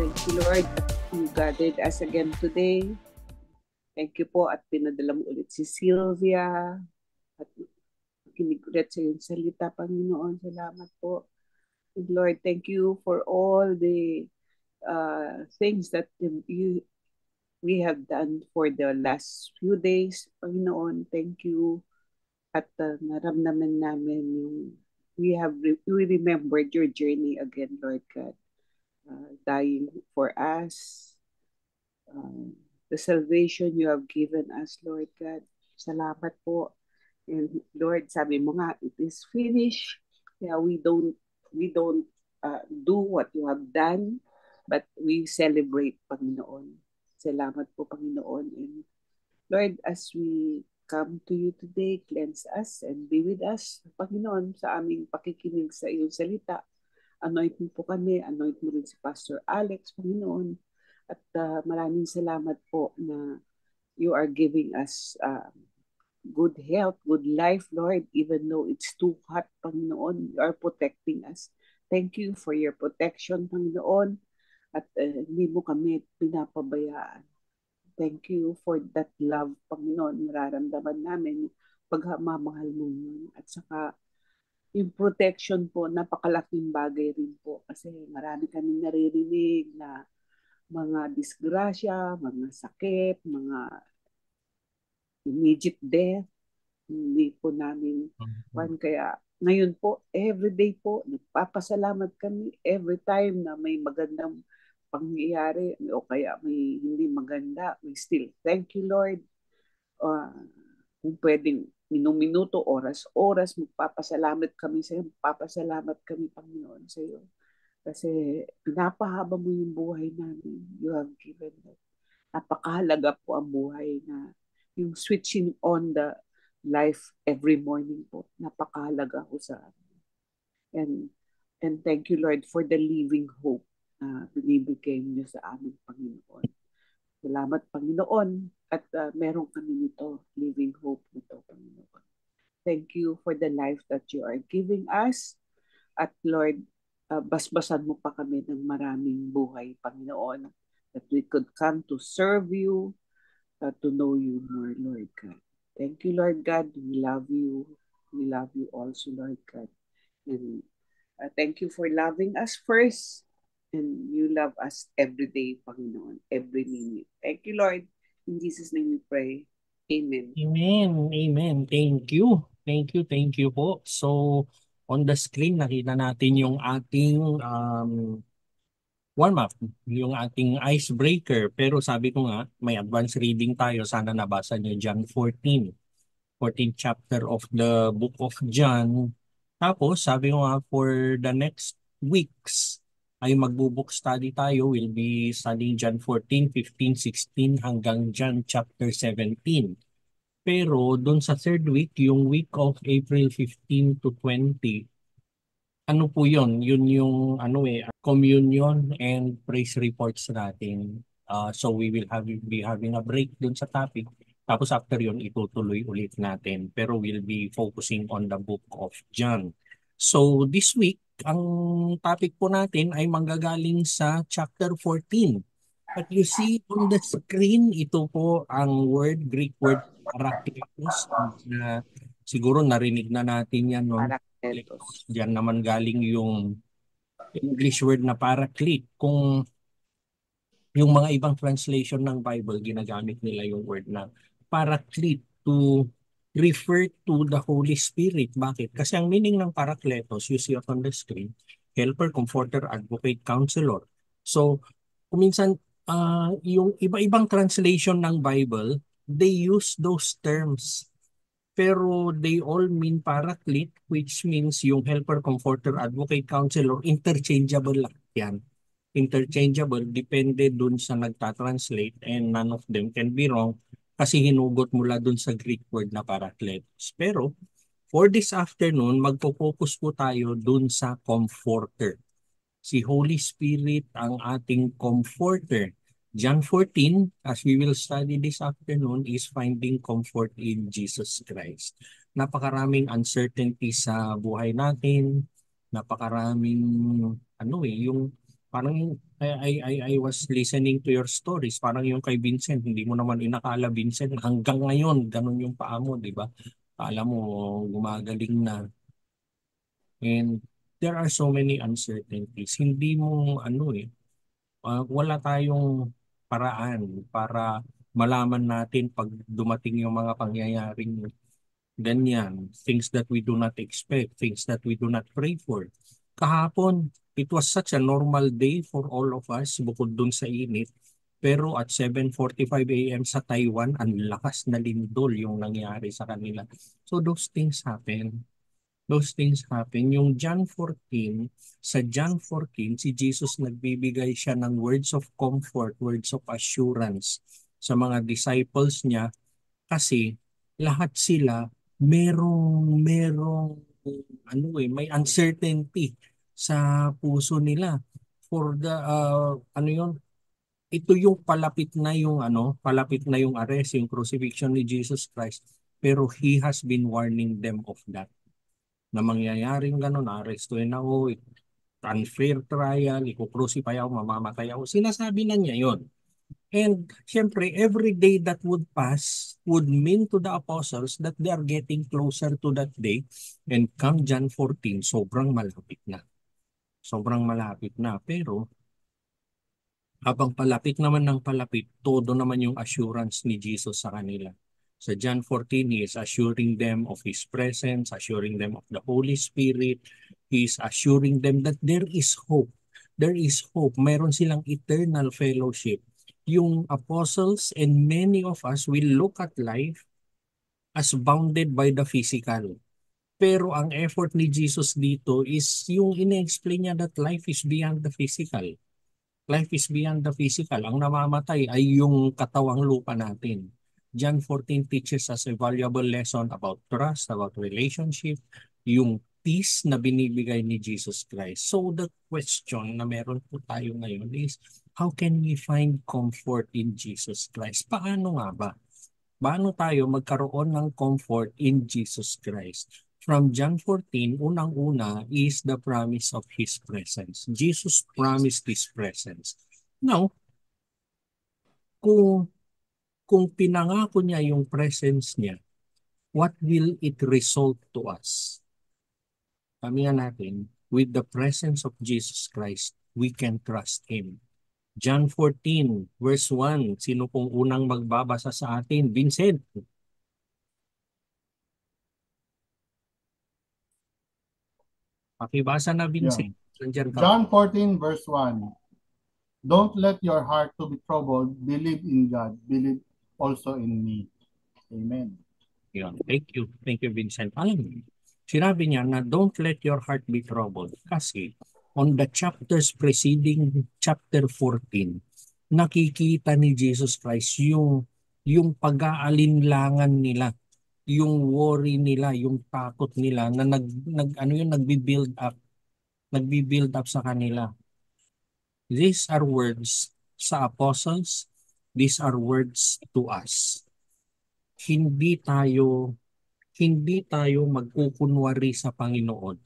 Thank you, Lord, at you gathered us again today. Thank you po at pinadala mo ulit si Sylvia at kinig ulit sa iyong salita, Panginoon. Salamat po. And Lord, thank you for all the things that we have done for the last few days, Panginoon. Thank you. At naramdaman namin yung we remembered your journey again, Lord God. Dying for us, the salvation you have given us, Lord God. Salamat po. And Lord, sabi mo nga, it is finished. Yeah, we don't do what you have done, but we celebrate, Panginoon. Salamat po, Panginoon. And Lord, as we come to you today, cleanse us and be with us, Panginoon, sa aming pakikinig sa iyong salita. Anoint mo po kami, anoint mo rin si Pastor Alex, Panginoon. At maraming salamat po na you are giving us good health, good life, Lord, even though it's too hot, Panginoon. You are protecting us. Thank you for your protection, Panginoon. At hindi mo kami pinapabayaan. Thank you for that love, Panginoon. Nararamdaman namin pagmamahal mo yun. At saka yung protection po, napakalaking bagay rin po. Kasi marami kami naririnig na mga disgrasya, mga sakit, mga immediate death. Hindi po namin kaya ngayon po, everyday po, nagpapasalamat kami every time na may magandang pangyayari o kaya may hindi maganda, we still thank you, Lord. Kung pwedeng minuto, oras, magpapasalamat kami sa iyo, magpapasalamat kami, Panginoon, sa iyo. Kasi pinapahaba mo yung buhay namin. You have given us. Napakahalaga po ang buhay na yung switching on the life every morning po. Napakahalaga po sa amin. And thank you, Lord, for the living hope na binibigay niyo sa aming Panginoon. Salamat, Panginoon. At meron kami nito, living hope nito, Panginoon. Thank you for the life that you are giving us. At Lord, basbasan mo pa kami ng maraming buhay, Panginoon, that we could come to serve you, to know you more, Lord God. Thank you, Lord God. We love you. We love you also, Lord God. And thank you for loving us first. And you love us every day, Panginoon, every minute. Thank you, Lord. In Jesus' name we pray. Amen. Amen. Amen. Thank you. Thank you po. So, on the screen, nakita natin yung ating warm-up, yung ating icebreaker. Pero sabi ko nga, may advanced reading tayo. Sana nabasa niyo John 14th chapter of the book of John. Tapos, sabi ko nga, for the next weeks, ay magbo-book study tayo. We'll be studying John 14, 15, 16 hanggang John chapter 17. Pero doon sa third week, yung week of April 15 to 20, ano po yun? Yun yung communion and praise reports natin. So we will be having a break doon sa topic. Tapos after yun, itutuloy ulit natin. Pero we'll be focusing on the book of John. So this week, ang topic po natin ay manggagaling sa chapter 14. But you see on the screen, ito po ang Greek word parakletos na siguro narinig na natin yan noon. Parakletos. Diyan naman galing yung English word na paraclete. Kung yung mga ibang translation ng Bible, ginagamit nila yung word na paraclete to refer to the Holy Spirit. Bakit? Kasi ang meaning ng parakletos, you see it on the screen, helper, comforter, advocate, counselor. So, kuminsan, yung iba-ibang translation ng Bible, they use those terms. Pero they all mean paraclete, which means yung helper, comforter, advocate, counselor, interchangeable lang yan. Interchangeable, depende dun sa nagtatranslate and none of them can be wrong kasi hinugot mula dun sa Greek word na parakletos. Pero for this afternoon, magpo-focus po tayo dun sa comforter. Si Holy Spirit ang ating comforter. John 14, as we will study this afternoon, is finding comfort in Jesus Christ. Napakaraming uncertainty sa buhay natin, napakaraming yung Parang I was listening to your stories. Parang yung kay Vincent, hindi mo naman inakala, Vincent, hanggang ngayon, ganun yung paa mo, di ba? Alam mo, gumagaling na. And there are so many uncertainties. Hindi mo, wala tayong paraan para malaman natin pag dumating yung mga pangyayaring ganyan, things that we do not expect, things that we do not pray for. Kahapon, it was such a normal day for all of us, bukod dun sa init. Pero at 7:45 a.m. sa Taiwan, ang lakas na lindol yung nangyari sa kanila. So those things happen. Those things happen. Yung John 14, sa John 14, si Jesus nagbibigay siya ng words of comfort, words of assurance sa mga disciples niya kasi lahat sila merong may uncertainty sa puso nila for the ano yun, ito yung palapit na yung arrest, yung crucifixion ni Jesus Christ, pero he has been warning them of that, na mangyayaring ganun, arestuin ako, unfair trial, iko-crucify ako, mamamatay ako. Sinasabi na niya yon. And syempre, every day that would pass would mean to the apostles that they are getting closer to that day. And come John 14, sobrang malapit na. Sobrang malapit na. Pero habang palapit naman ng palapit, todo naman yung assurance ni Jesus sa kanila. Sa John 14, He is assuring them of His presence, assuring them of the Holy Spirit. He is assuring them that there is hope. There is hope. Meron silang eternal fellowship. Yung apostles and many of us will look at life as bounded by the physical. Pero ang effort ni Jesus dito is yung ine-explain niya that life is beyond the physical. Life is beyond the physical. Ang namamatay ay yung katawang lupa natin. John 14 teaches us a valuable lesson about trust, about relationship, yung peace na binibigay ni Jesus Christ. So the question na meron po tayo ngayon is, how can we find comfort in Jesus Christ? Paano nga ba? Paano tayo magkaroon ng comfort in Jesus Christ? From John 14, unang-una is the promise of His presence. Jesus promised His presence. Now, kung, kung pinangako niya yung presence niya, what will it result to us? Sabihan natin, with the presence of Jesus Christ, we can trust Him. John 14, verse 1, sino pong unang magbabasa sa atin? Vincent. Pakibasa na, Yeah. Vincent. Nandiyan ka. John 14 verse 1. Don't let your heart to be troubled. Believe in God. Believe also in me. Amen. Yun. Thank you. Thank you, Vincent. Alam mo, sinabi niya na don't let your heart be troubled kasi on the chapters preceding chapter 14, nakikita ni Jesus Christ yung pag-aalinlangan nila, yung worry nila, yung takot nila na nagbi-build up sa kanila. These are words sa apostles, these are words to us. Hindi tayo magkukunwari sa Panginoon.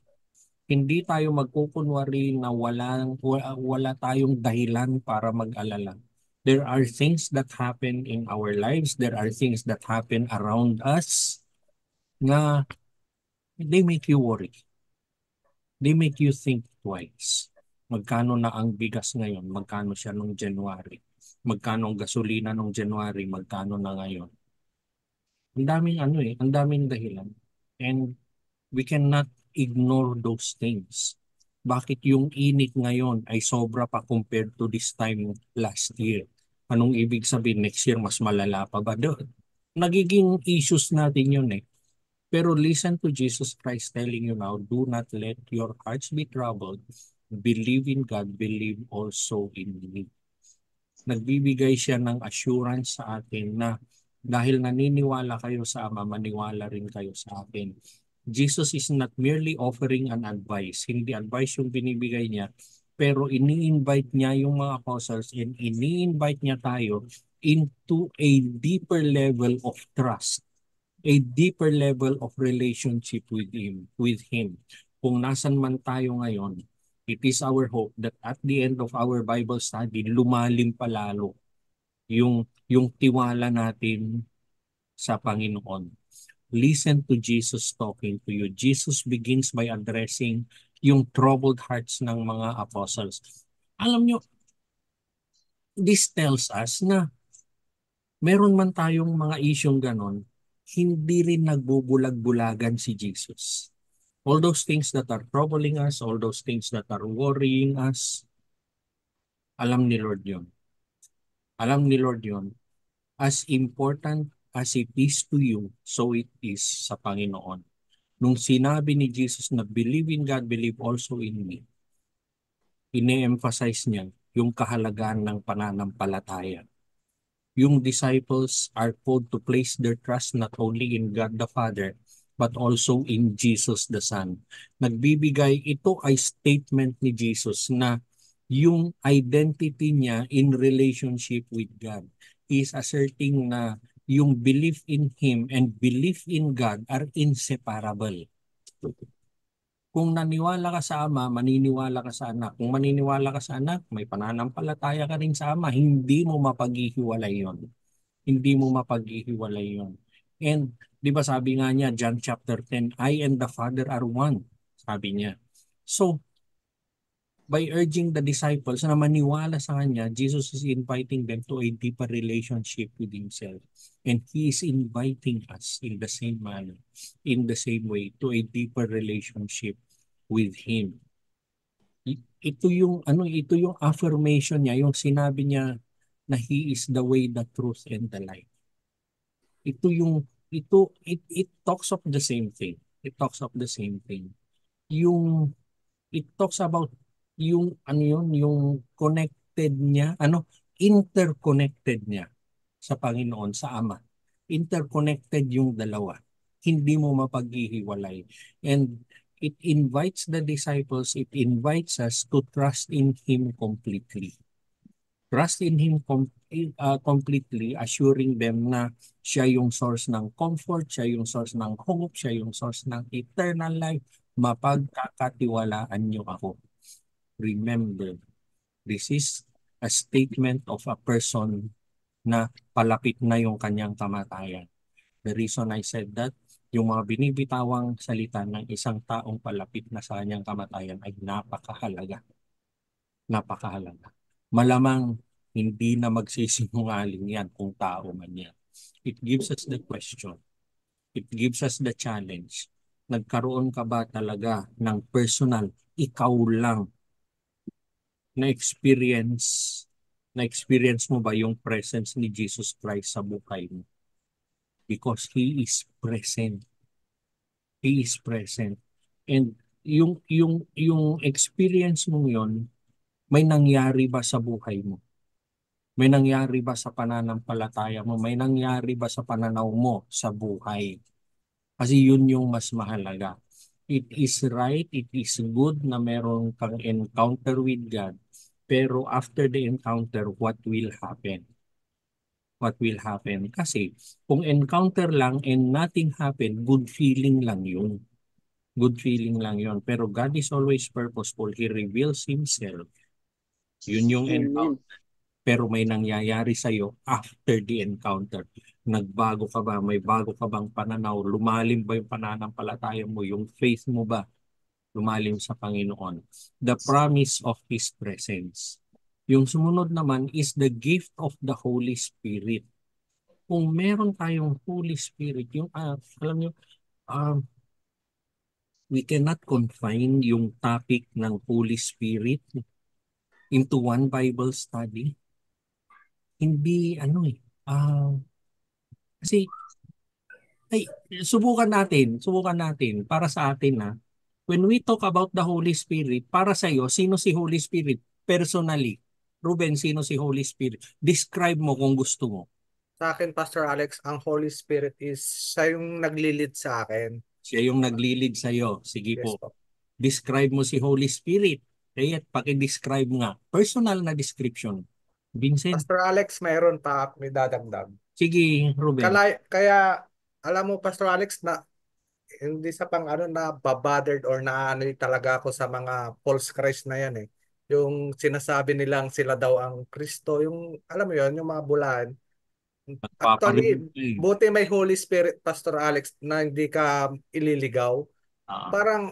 Hindi tayo magkukunwari na wala tayong dahilan para mag-alala. There are things that happen in our lives, there are things that happen around us na they make you worry. They make you think twice. Magkano na ang bigas ngayon? Magkano siya nung January? Magkano ang gasolina nung January? Magkano na ngayon? Ang daming ang daming dahilan. And we cannot ignore those things. Bakit yung init ngayon ay sobra pa compared to this time last year? Anong ibig sabihin? Next year mas malala pa ba doon? Nagiging issues natin yun eh. Pero listen to Jesus Christ telling you now, do not let your hearts be troubled. Believe in God, believe also in me. Nagbibigay siya ng assurance sa atin na dahil naniniwala kayo sa Ama, maniwala rin kayo sa akin. Jesus is not merely offering an advice. Hindi advice yung binibigay niya, pero ini-invite niya yung mga apostles and ini-invite niya tayo into a deeper level of trust, a deeper level of relationship with Him. Kung nasan man tayo ngayon, It is our hope that at the end of our Bible study, lumalim pa lalo yung tiwala natin sa Panginoon. Listen to Jesus talking to you. Jesus begins by addressing yung troubled hearts ng mga apostles. Alam nyo, this tells us na meron man tayong mga isyong ganon, hindi rin nagbubulag-bulagan si Jesus. All those things that are troubling us, all those things that are worrying us, alam ni Lord yun. Alam ni Lord yun. As important as it is to you, so it is sa Panginoon. Nung sinabi ni Jesus na believe in God, believe also in me, ine-emphasize niya yung kahalagaan ng pananampalataya. Yung disciples are called to place their trust not only in God the Father, but also in Jesus the Son. Nagbibigay, ito ay statement ni Jesus na yung identity niya in relationship with God is asserting na yung belief in Him and belief in God are inseparable. Kung naniwala ka sa Ama, maniniwala ka sa Anak. Kung maniniwala ka sa Anak, may pananampalataya ka rin sa Ama. Hindi mo mapaghihiwalay yun. Hindi mo mapaghihiwalay yun. And di ba sabi nga niya, John chapter 10, I and the Father are one. Sabi niya. So, by urging the disciples na maniwala sa Kanya, Jesus is inviting them to a deeper relationship with Himself. And He is inviting us in the same manner, in the same way, to a deeper relationship with Him. Ito yung affirmation niya, yung sinabi niya na He is the way, the truth, and the life. It talks of the same thing. It talks of the same thing. It talks about yung connected niya, interconnected niya sa Panginoon, sa Ama. Interconnected yung dalawa. Hindi mo mapaghihiwalay. And it invites the disciples, it invites us to trust in Him completely. Trust in Him completely, assuring them na siya yung source ng comfort, siya yung source ng hope, siya yung source ng eternal life. Mapagkakatiwalaan niyo ako. Remember, this is a statement of a person na palapit na yung kanyang kamatayan. The reason I said that, yung mga binibitawang salita ng isang taong palapit na sa kanyang kamatayan ay napakahalaga. Napakahalaga. Malamang hindi na magsisinungaling yan kung tao man yan. It gives us the question. It gives us the challenge. Nagkaroon ka ba talaga ng personal, ikaw lang, na-experience mo ba yung presence ni Jesus Christ sa buhay mo? Because He is present. He is present. And yung experience mo yon, may nangyari ba sa buhay mo? May nangyari ba sa pananampalataya mo? May nangyari ba sa pananaw mo sa buhay? Kasi yun yung mas mahalaga. It is right, it is good na meron kang encounter with God. Pero after the encounter, what will happen? What will happen? Kasi kung encounter lang and nothing happen, good feeling lang yun. Good feeling lang yun. Pero God is always purposeful. He reveals Himself. Yun yung encounter. Pero may nangyayari sa'yo after the encounter. Nagbago ka ba? May bago ka bang pananaw? Lumalim ba yung pananampalataya mo? Yung faith mo ba? Lumalim sa Panginoon. The promise of His presence. Yung sumunod naman is the gift of the Holy Spirit. Kung meron tayong Holy Spirit, yung, alam nyo, we cannot confine yung topic ng Holy Spirit into one Bible study. Hindi, kasi, subukan natin, para sa atin when we talk about the Holy Spirit, para sa iyo, sino si Holy Spirit? Personally, Ruben, sino si Holy Spirit? Describe mo kung gusto mo. Sa akin, Pastor Alex, ang Holy Spirit is siya yung naglilid sa akin. Siya yung naglilid sa iyo. Sige Yes, po. po. Describe mo si Holy Spirit. Kaya paki-describe nga. Personal na description. Vincent. Pastor Alex, mayroon pa may dadagdag. Sige, Ruben. Kaya, alam mo, Pastor Alex, na hindi sa pang ano na babothered or na ano talaga ako sa mga false Christ na yan eh. Yung sinasabi nilang sila daw ang Kristo, yung alam mo yon, yung mga bulahan. Paparimot Actually, eh. buti may Holy Spirit, Pastor Alex, na hindi ka ililigaw. Ah, Parang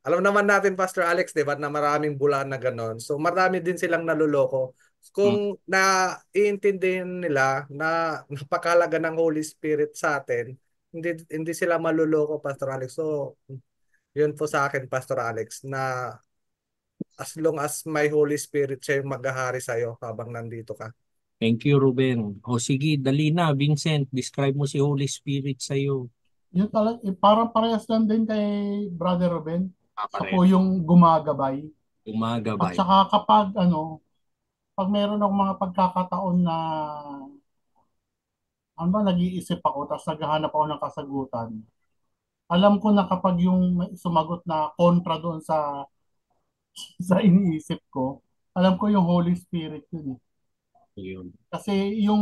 alam naman natin, Pastor Alex, di ba, na maraming bulaan na ganon. So marami din silang naluloko. mm, Kung naiintindihan nila na napakalaga ng Holy Spirit sa atin, hindi sila maluloko, Pastor Alex. So, yun po sa akin, Pastor Alex, na as long as may Holy Spirit siya yung maghahari sa'yo habang nandito ka. thank you, Ruben. O sige, dali na, Vincent, describe mo si Holy Spirit sa'yo. Yun talaga, parang parehas lang din kay Brother Ruben. Siya Papareho. po yung gumagabay. At Umagabay. saka kapag pag meron akong mga pagkakataon na nag-iisip ako, tapos naghahanap ako ng kasagutan, alam ko na kapag yung may sumagot na kontra doon sa sa iniisip ko, alam ko yung Holy Spirit yun eh. Yun. Kasi yung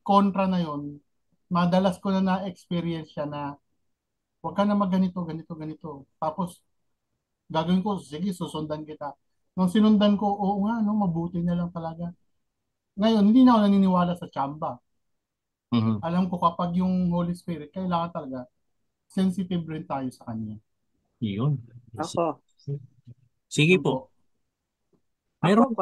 kontra na yun, madalas ko na na-experience siya na huwag ka na magganito, ganito, ganito. Tapos gagawin ko, sige, susundan kita. Nung sinundan ko, oo nga, no, mabuti na lang talaga. Ngayon, hindi na ako naniniwala sa tsamba. Mhm. Alam ko kapag yung Holy Spirit, kailangan talaga sensitive rin tayo sa Kanya. Yun. Ako, Sige Yun po. po. Meron.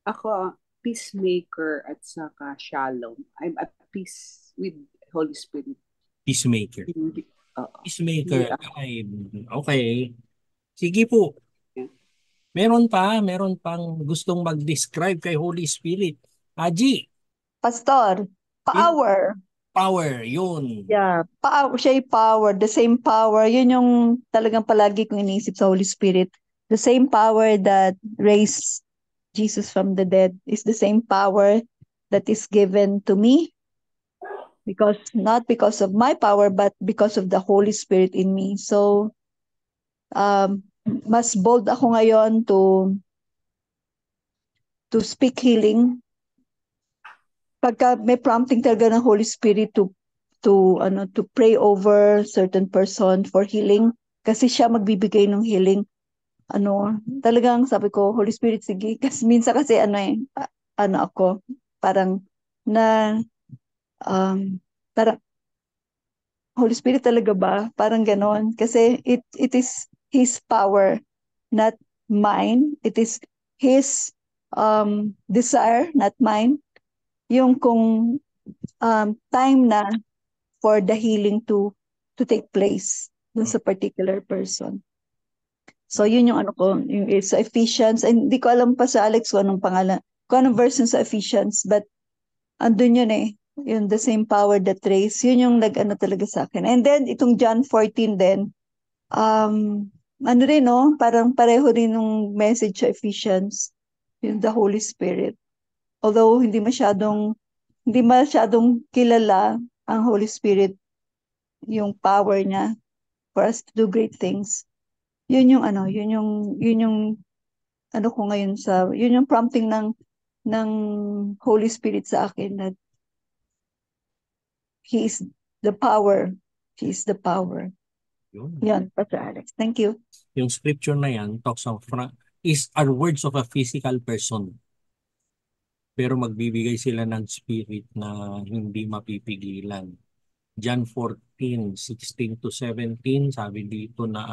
ako, peacemaker at saka shalom. I'm at peace with Holy Spirit. Peacemaker. Hindi, hindi Peacemaker. ako. Ay, okay. Sige po. Yeah. Meron pang gustong mag-describe kay Holy Spirit. Aji, Pastor, in power. power, yun. Yeah, power, siya yung power, the same power. Yun yung talagang palagi kong iniisip sa Holy Spirit. The same power that raised Jesus from the dead is the same power that is given to me because not because of my power but because of the Holy Spirit in me. So, mas bold ako ngayon to speak healing pagka may prompting talaga ng Holy Spirit to pray over certain person for healing kasi siya magbibigay ng healing. Talagang sabi ko, Holy Spirit, sige. Kasi minsan kasi ako, parang na, um, parang, Holy Spirit talaga ba? Parang ganon. Kasi it is His power, not mine. It is His desire, not mine. Yung kung time na for the healing to take place dun sa particular person. So yun yung yung sa Ephesians, and hindi ko alam pa sa Alex kung anong pangalan, kung anong version sa Ephesians, but andun yun eh, yun the same power that raised, yun yung talaga sa akin. And then itong John 14 din, rin no, parang pareho rin yung message sa Ephesians, yung the Holy Spirit. Although hindi masyadong kilala ang Holy Spirit, yung power niya for us to do great things. Yun yung ko ngayon yun yung prompting ng Holy Spirit sa akin that He is the power. He is the power. Yun. Yan, Pastor Alex. Thank you. Yung scripture na yan talks of are words of a physical person. Pero magbibigay sila ng spirit na hindi mapipigilan. John 14:16 to 17, sabi dito na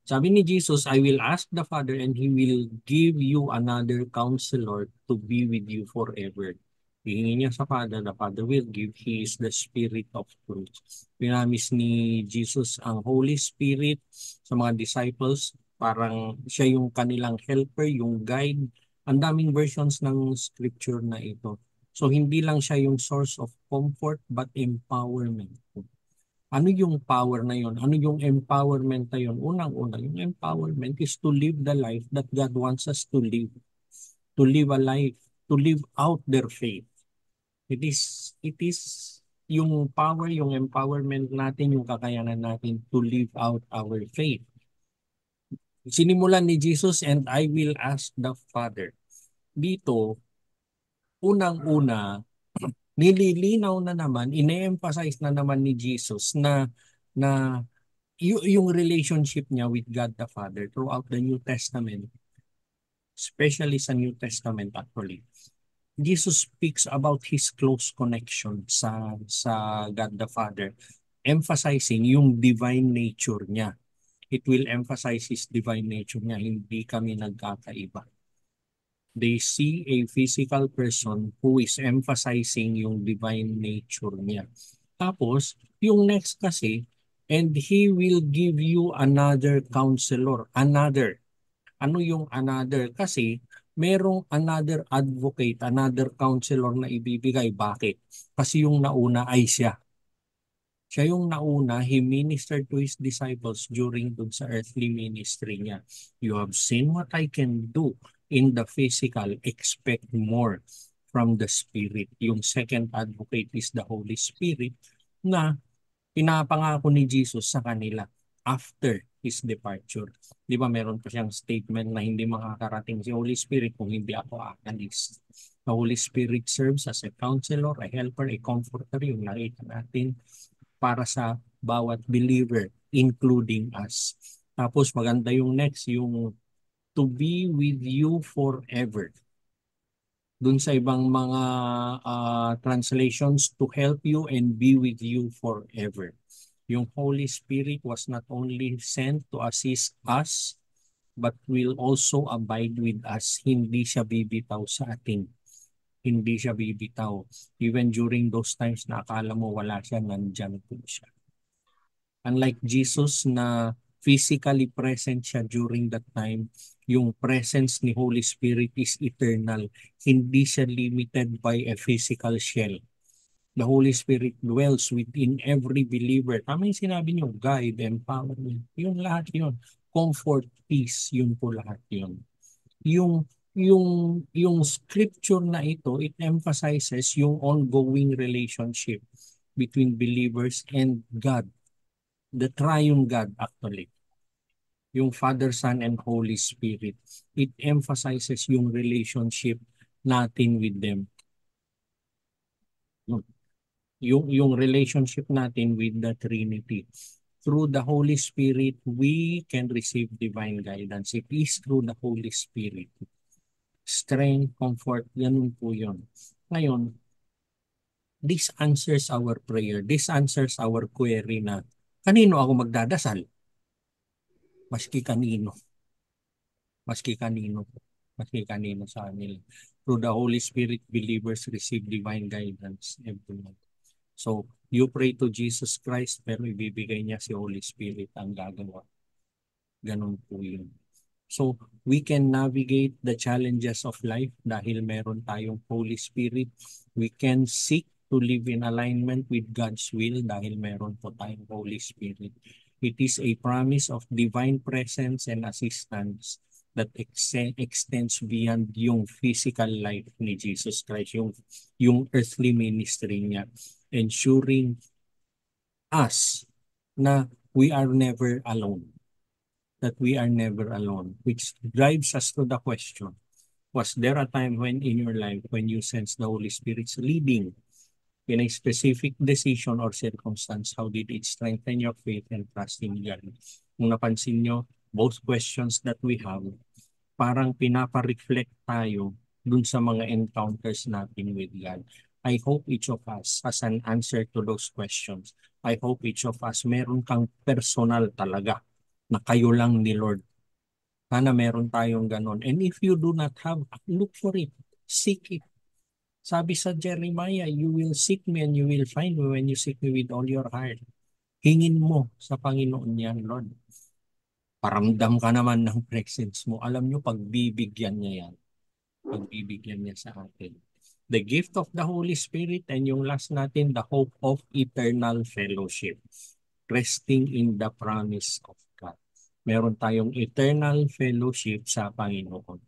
sabi ni Jesus, I will ask the Father and He will give you another counselor to be with you forever. Hihingi niya sa Father, the Father will give. He is the Spirit of truth. Pinamis ni Jesus ang Holy Spirit sa mga disciples. Parang siya yung kanilang helper, yung guide. Ang daming versions ng scripture na ito. So hindi lang siya yung source of comfort but empowerment. Ano yung power na yun? Ano yung empowerment na yun? Unang-una, yung empowerment is to live the life that God wants us to live. To live a life, to live out their faith. It is yung power, yung empowerment natin, yung kakayanan natin to live out our faith. Sinimulan ni Jesus, and I will ask the Father. Dito, unang-una, nililinaw na naman, ine-emphasize na naman ni Jesus na yung relationship niya with God the Father throughout the New Testament, especially sa New Testament actually. Jesus speaks about his close connection sa God the Father, emphasizing yung divine nature niya. It will emphasize his divine nature niya, hindi kami nagkakaiba. They see a physical person who is emphasizing yung divine nature niya. Tapos, yung next kasi, and he will give you another counselor. Another. Ano yung another? Kasi merong another advocate, another counselor na ibibigay. Bakit? Kasi yung nauna ay siya. Siya yung nauna, he ministered to his disciples during dun sa earthly ministry niya. You have seen what I can do in the physical, expect more from the Spirit. Yung second advocate is the Holy Spirit na pinapangako ni Jesus sa kanila after his departure. Di ba meron pa siyang statement na hindi makakarating si Holy Spirit kung hindi ako aalis. The Holy Spirit serves as a counselor, a helper, a comforter, yung nakita natin para sa bawat believer, including us. Tapos maganda yung next, yung to be with you forever. Dun sa ibang mga translations, to help you and be with you forever. Yung Holy Spirit was not only sent to assist us, but will also abide with us. Hindi siya bibitaw sa atin. Hindi siya bibitaw. Even during those times na akala mo wala siya, nandyan po siya. Unlike Jesus na physically present siya during that time, yung presence ni Holy Spirit is eternal. Hindi siya limited by a physical shell. The Holy Spirit dwells within every believer. Tama yung sinabi niyo, guide, empowerment. Yun lahat yun. Comfort, peace, yun po lahat yun. Yung scripture na ito, it emphasizes yung ongoing relationship between believers and God. The triune God actually. Yung Father, Son, and Holy Spirit. It emphasizes yung relationship natin with them. Yung relationship natin with the Trinity. Through the Holy Spirit, we can receive divine guidance. It is through the Holy Spirit. Strength, comfort, ganun po yun. Ngayon, this answers our prayer. This answers our query na kanino ako magdadasal? Maski kanino. Maski kanino. Maski kanino sa kanila. Through the Holy Spirit, believers receive divine guidance every month. So, you pray to Jesus Christ, pero ibibigay niya si Holy Spirit ang gagawa. Ganun po yun. So, we can navigate the challenges of life dahil meron tayong Holy Spirit. We can seek to live in alignment with God's will dahil meron po tayong Holy Spirit. It is a promise of divine presence and assistance that extends beyond yung physical life ni Jesus Christ, yung earthly ministry niya, ensuring us na we are never alone. That we are never alone, which drives us to the question, was there a time when in your life when you sense the Holy Spirit's leading in a specific decision or circumstance? How did it strengthen your faith and trust in God? Kung napansin nyo, both questions that we have, parang pinapa-reflect tayo dun sa mga encounters natin with God. I hope each of us has an answer to those questions. I hope each of us meron kang personal talaga na kayo lang ni Lord. Sana meron tayong ganon. And if you do not have, look for it. Seek it. Sabi sa Jeremiah, you will seek me and you will find me when you seek me with all your heart. Hingin mo sa Panginoon yan, Lord. Paramdam ka naman ng presence mo. Alam nyo, pagbibigyan niya yan. Pagbibigyan niya sa atin. The gift of the Holy Spirit, and yung last natin, the hope of eternal fellowship. Resting in the promise of God. Meron tayong eternal fellowship sa Panginoon.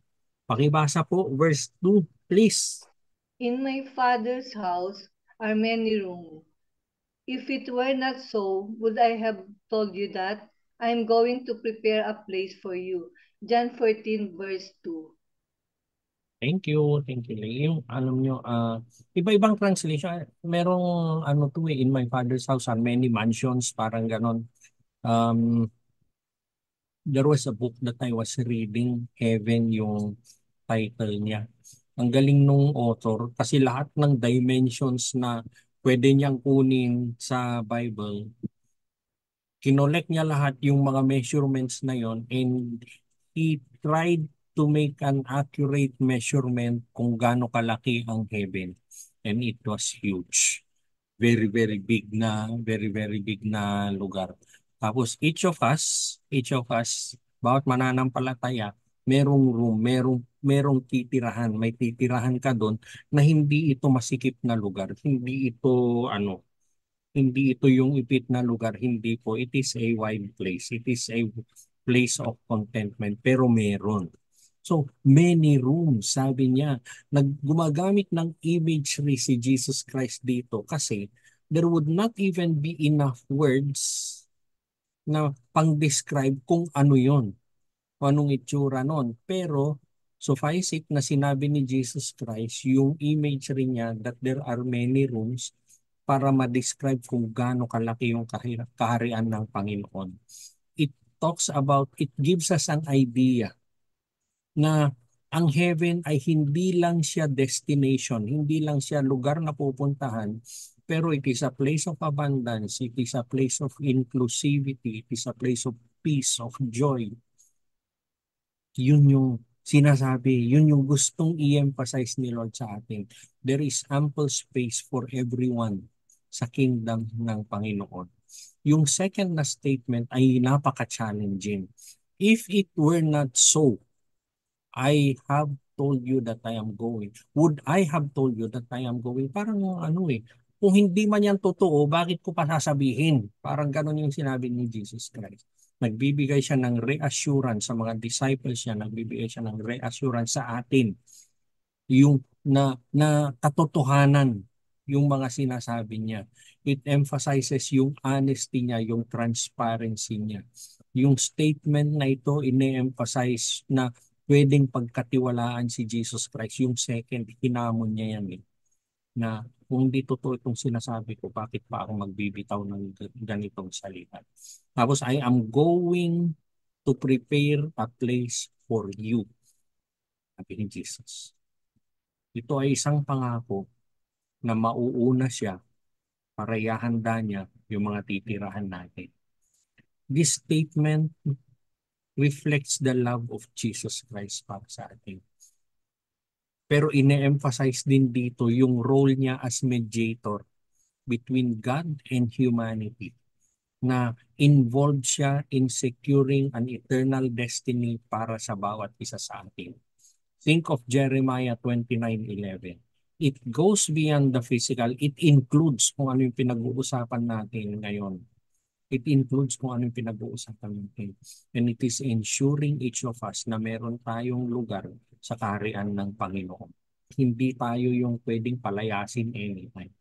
Pakibasa po, verse 2, please. In my Father's house are many rooms. If it were not so, would I have told you that? I am going to prepare a place for you. John 14, verse 2. Thank you. Thank you, Lee. Yung, alam nyo, iba-ibang translation. Merong, ano to in my father's house are many mansions, parang ganon. There was a book that I was reading, Heaven yung title niya. Ang galing nung author kasi lahat ng dimensions na pwede niyang kunin sa Bible, kinolek niya lahat yung mga measurements na yon, and he tried to make an accurate measurement kung gaano kalaki ang heaven. And it was huge. Very, very big na lugar. Tapos each of us, bawat mananampalataya, merong room, merong titirahan. May titirahan ka doon na hindi ito masikip na lugar. Hindi ito yung ipit na lugar, hindi po. It is a wide place. It is a place of contentment, pero meron. So, many rooms, sabi niya. Gumagamit ng imagery si Jesus Christ dito kasi there would not even be enough words na pang-describe kung ano yon, anong itsura nun. Pero, suffice it na sinabi ni Jesus Christ, yung imagery niya that there are many rooms para ma-describe kung gaano kalaki yung kaharian ng Panginoon. It gives us an idea na ang heaven ay hindi lang siya destination, hindi lang siya lugar na pupuntahan, pero it is a place of abundance, it is a place of inclusivity, it is a place of peace, of joy. Yun yung sinasabi, yun yung gustong i-emphasize ni Lord sa atin. There is ample space for everyone sa kingdom ng Panginoon. Yung second na statement ay napaka-challenging. If it were not so, I have told you that I am going. Would I have told you that I am going? Parang kung hindi man yan totoo, bakit ko pa sasabihin? Parang ganun yung sinabi ni Jesus Christ. Nagbibigay siya ng reassurance sa mga disciples niya, nagbibigay siya ng reassurance sa atin. Yung na katotohanan yung mga sinasabi niya. It emphasizes yung honesty niya, yung transparency niya. Yung statement na ito, ine-emphasize na pwedeng pagkatiwalaan si Jesus Christ. Yung second, hinamon niya yan na kung hindi totoo itong sinasabi ko, bakit pa ako magbibitaw ng ganitong salita? Tapos, I am going to prepare a place for you. Sabi ni Jesus. Ito ay isang pangako na mauuna siya para ihanda niya yung mga titirahan natin. This statement reflects the love of Jesus Christ para sa atin. Pero ine-emphasize din dito yung role niya as mediator between God and humanity, na involved siya in securing an eternal destiny para sa bawat isa sa atin. Think of Jeremiah 29:11. It goes beyond the physical. It includes kung ano yung pinag-uusapan natin ngayon. It includes kung ano yung pinag-uusapan natin. And it is ensuring each of us na meron tayong lugar sa kaharian ng Panginoon. Hindi tayo yung pwedeng palayasin anytime.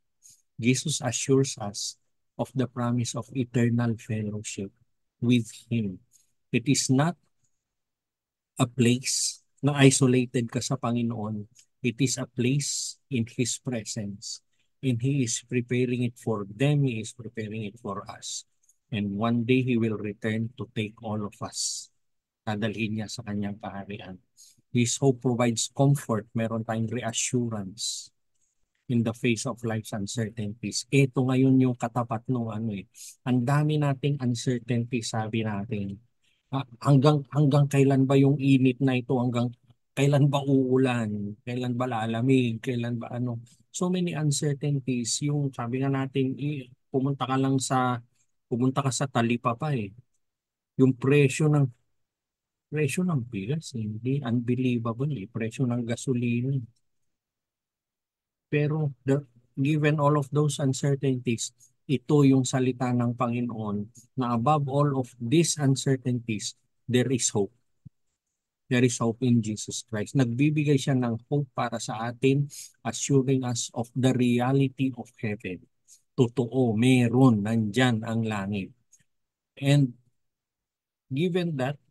Jesus assures us of the promise of eternal fellowship with Him. It is not a place na isolated ka sa Panginoon. It is a place in His presence. And He is preparing it for them. He is preparing it for us. And one day He will return to take all of us. Dadalhin niya sa kanyang kaharian. His hope provides comfort. Meron tayong reassurance in the face of life's uncertainties. Ito ngayon yung katapat ng Ang dami nating uncertainty, sabi natin. Hanggang kailan ba yung init na ito? Hanggang kailan ba uulan? Kailan ba lalamig? Kailan ba ano? So many uncertainties. Yung sabi nga natin, pumunta ka sa Talipapa Yung presyo ng bigas, hindi unbelievable presyo ng gasolina. Pero given all of those uncertainties, ito yung salita ng Panginoon na above all of these uncertainties, there is hope. There is hope in Jesus Christ. Nagbibigay siya ng hope para sa atin, assuring us of the reality of heaven. Totoo, meron, nandyan ang langit. And given that,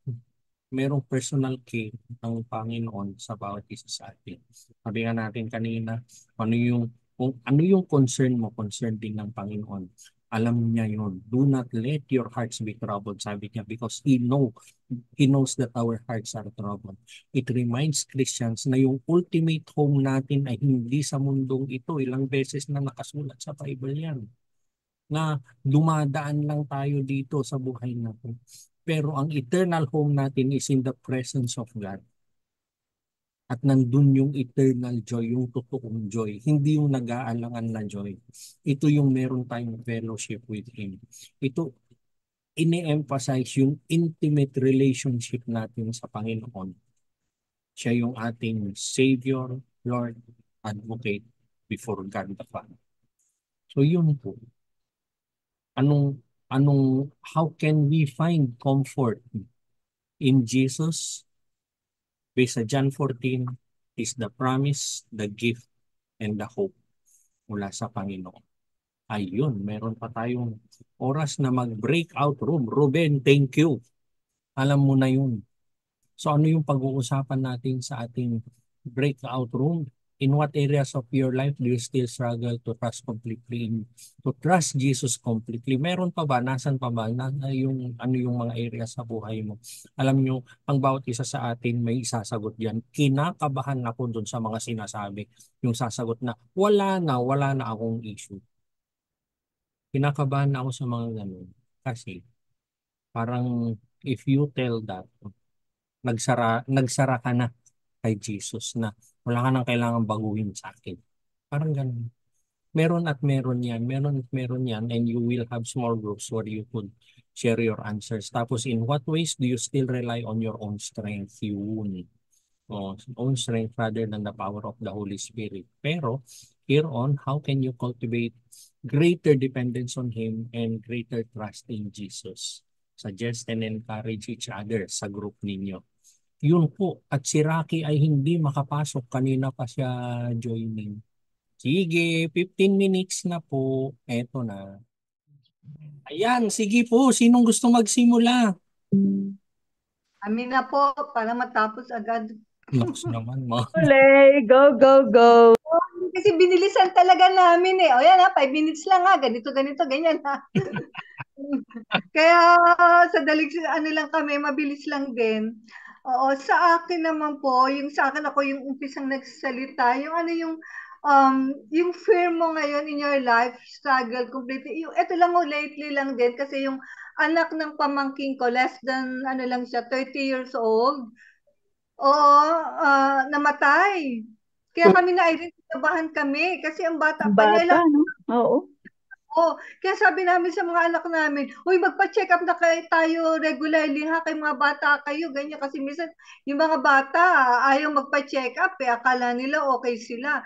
merong personal care ng Panginoon sa bawat isa sa atin. Sabi nga natin kanina, kung ano yung concern mo, concern din ng Panginoon. Alam niya yun. Do not let your hearts be troubled, sabi niya, because He knows that our hearts are troubled. It reminds Christians na yung ultimate home natin ay hindi sa mundong ito. Ilang beses na nakasulat sa Bible yan. Na dumadaan lang tayo dito sa buhay natin. Pero ang eternal home natin is in the presence of God. At nandun yung eternal joy, yung totoong joy. Hindi yung nag-aalangan na joy. Ito yung meron tayong fellowship with Him. Ito, ini-emphasize yung intimate relationship natin sa Panginoon. Siya yung ating Savior, Lord, Advocate before God the Father. So yun po. How can we find comfort in Jesus? Based sa John 14, is the promise, the gift, and the hope mula sa Panginoon. Ayun, meron pa tayong oras na mag-breakout room. Ruben, thank you. Alam mo na yun. So ano yung pag-uusapan natin sa ating breakout room? In what areas of your life do you still struggle to trust Jesus completely? Meron pa ba? Nasaan pa ba? Yung mga areas sa buhay mo? Alam nyo, ang bawat isa sa atin may isasagot yan. Kinakabahan ako dun sa mga sinasabi. Yung sasagot na, wala na akong issue. Kinakabahan ako sa mga ganun. Kasi, parang if you tell that, nagsara ka na kay Jesus na wala ka nang kailangan baguhin sa akin. Parang ganun. Meron at meron yan. Meron at meron yan. And you will have small groups where you could share your answers. Tapos in what ways do you still rely on your own strength? Yun. Own strength rather than the power of the Holy Spirit. Pero here on, how can you cultivate greater dependence on Him and greater trust in Jesus? Suggest and encourage each other sa group ninyo. Yun po. At si Rocky ay hindi makapasok. Kanina pa siya joining. Sige, 15 minutes na po. Eto na. Ayan, sige po. Sinong gusto magsimula? Amin na po para matapos agad. Nox naman, ma. Ule, go, go, go. Kasi binilisan talaga namin eh. O yan ha, 5 minutes lang ha. Ganito, ganyan ha. Kaya sa dalig, ano lang kami, mabilis lang din. Oo, sa akin naman po, sa akin ako yung umpisang nagsalita, yung fear mo ngayon in your life, struggle completely. Ito lang lately lang din, kasi yung anak ng pamangking ko, less than, lang siya, 30 years old. Oo, namatay. Kaya kami na Irene, kinabahan kami, kasi ang bata pa niya, Bata, no? Oo. Kaya sabi namin sa mga anak namin, uy, magpa-check up na tayo regularly ha, kay mga bata kayo, ganyan. Kasi minsan, yung mga bata, ayaw magpa-check up, akala nila okay sila.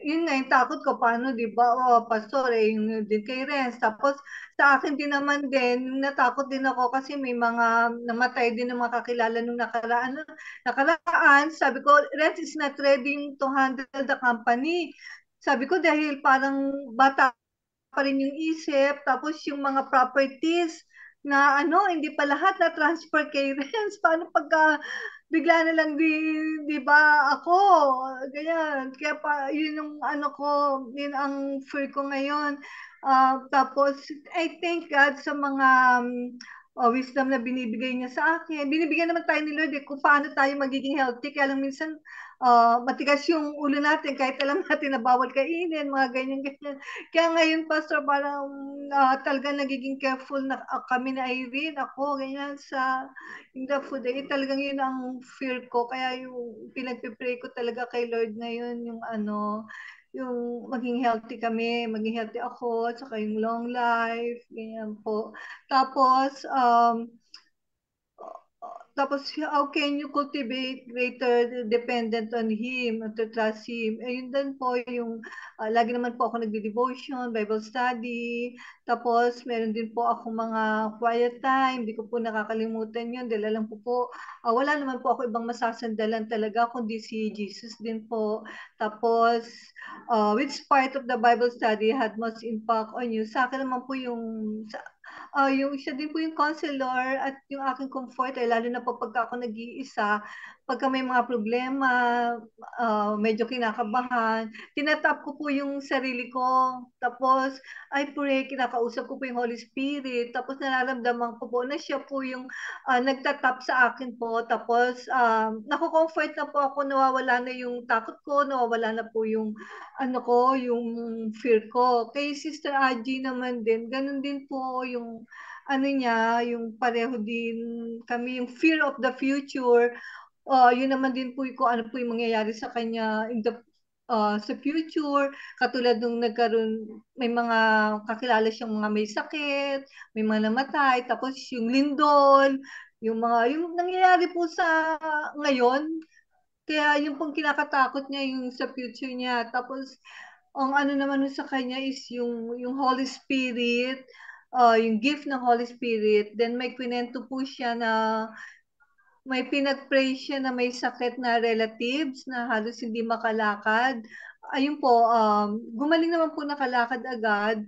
Yun nga yung takot ko, paano, di ba, pastor, yung din kay Renz. Tapos, sa akin din naman din, natakot din ako kasi may mga namatay din ng mga kakilala nung nakaraan. Sabi ko, Renz is not ready to handle the company. Sabi ko, dahil parang bata pa rin yung isip, tapos yung mga properties na hindi pa lahat na transfer kay Renz. Paano pagka bigla na lang di ba ako, ganyan. Kaya yun yung ko, yun ang fear ko ngayon. Tapos, I thank God sa mga wisdom na binibigay niya sa akin. Binibigyan naman tayo ni Lord kung paano tayo magiging healthy. Kaya lang minsan, matigas yung ulo natin kahit alam natin na bawal kainin, mga ganyan-ganyan. Kaya ngayon, Pastor, parang talaga nagiging careful na kami na Irene, ako, ganyan, in the food. Talagang yun ang fear ko. Kaya yung pinagpipray ko talaga kay Lord ngayon, yung maging healthy kami, maging healthy ako, at saka yung long life, ganyan po. Tapos, how can you cultivate greater dependent on Him, to trust Him? Yun din po yung, lagi naman po ako nagdi-devotion, Bible study, tapos meron din po ako mga quiet time, hindi ko po nakakalimutan yun, dahil alam po, wala naman po ako ibang masasandalan talaga, kundi si Jesus din po. Tapos, which part of the Bible study had most impact on you? Sa akin naman po yung siya din po yung counselor at yung aking comfort, lalo na po pagka ako nag-iisa, pagka may mga problema, medyo kinakabahan, tinatap ko po yung sarili ko. Tapos, I pray, kinakausap ko po yung Holy Spirit. Tapos, nararamdaman ko po na siya po yung nagtatap sa akin po. Tapos, naku-comfort na po ako, nawawala na yung takot ko, nawawala na po yung yung fear ko. Kay Sister Aji naman din, ganun din po yung niya, yung pareho din kami, yung fear of the future. Yun naman din po kung ano po yung mangyayari sa kanya sa future. Katulad nung may mga kakilala siyang mga may sakit, may mga namatay, tapos yung lindol, yung nangyayari po sa ngayon. Kaya yung pong kinakatakot niya yung sa future niya. Tapos, ang ano naman sa kanya is yung Holy Spirit, yung gift ng Holy Spirit. Then may kwento po siya na may pinag-pray siya na may sakit na relatives na halos hindi makalakad. Ayun po, gumaling naman po nakalakad agad.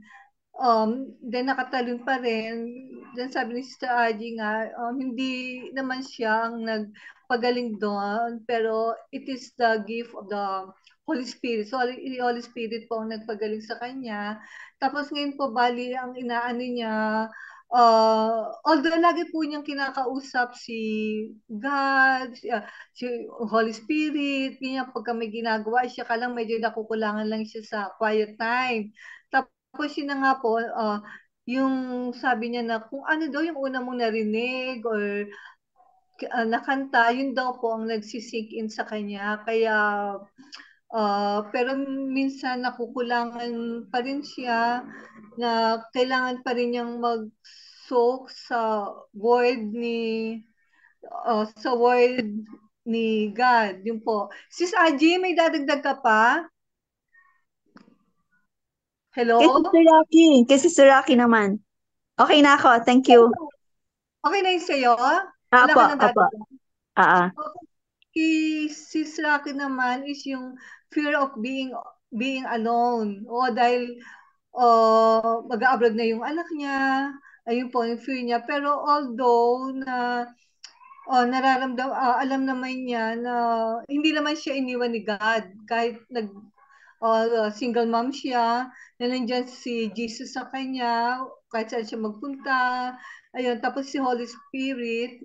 Then nakatalon pa rin. Then sabi ni Sister Aji nga, hindi naman siya ang nagpagaling doon, pero it is the gift of the Holy Spirit. So, the Holy Spirit po ang nagpagaling sa kanya. Tapos ngayon po, bali, ang inaano niya, although lagi po niyang kinakausap si God, si Holy Spirit, ganyan, pagka may ginagawa siya, kalang medyo nakukulangan lang siya sa quiet time. Tapos yun na nga po, yung sabi niya na kung ano daw yung una mong narinig or nakanta, yun daw po ang nagsisink in sa kanya. Kaya, pero minsan nakukulangan pa rin siya na kailangan pa rin niyang mag-soak sa word ni God. Yun po. Sis Aji, may dadagdag ka pa? Hello? Kay Sister Rocky naman. Okay na ako, thank you. Okay na yun sa'yo? Wala Apo, ka nang apo. dadagdag? Ah, Okay. Sis Rocky naman is yung fear of being alone. O dahil mag-abroad na yung anak niya, ayun po yung fear niya. Pero although na alam naman niya na hindi naman siya iniwan ni God. Kahit single mom siya, na nandiyan si Jesus sa kanya, kahit saan siya magpunta. Ayun, tapos si Holy Spirit,